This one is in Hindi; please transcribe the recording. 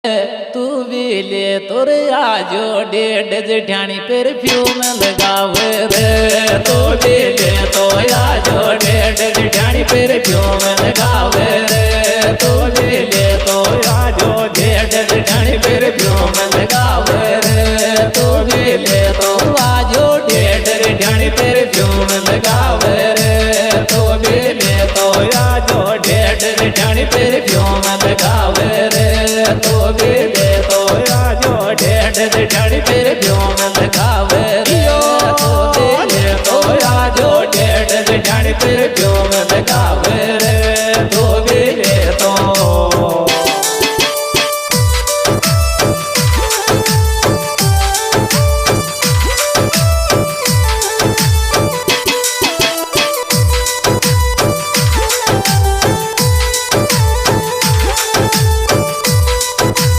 तू भी ले तोर आजो डेढ़ जेठानी परफ्यूम लगावे रे। तू भी ले तो आजो डेढ़ जेठानी परफ्यूम लगावे रे। तू भी ले तो आजो डेढ़ जेठानी परफ्यूम लगावे रे। तू भी ले तो आजो डेढ़ जेठानी परफ्यूम लगावे रे। तू भी ले तो आजो डेढ़ जेठानी परफ्यूम लगावे रे। तू भी ले तो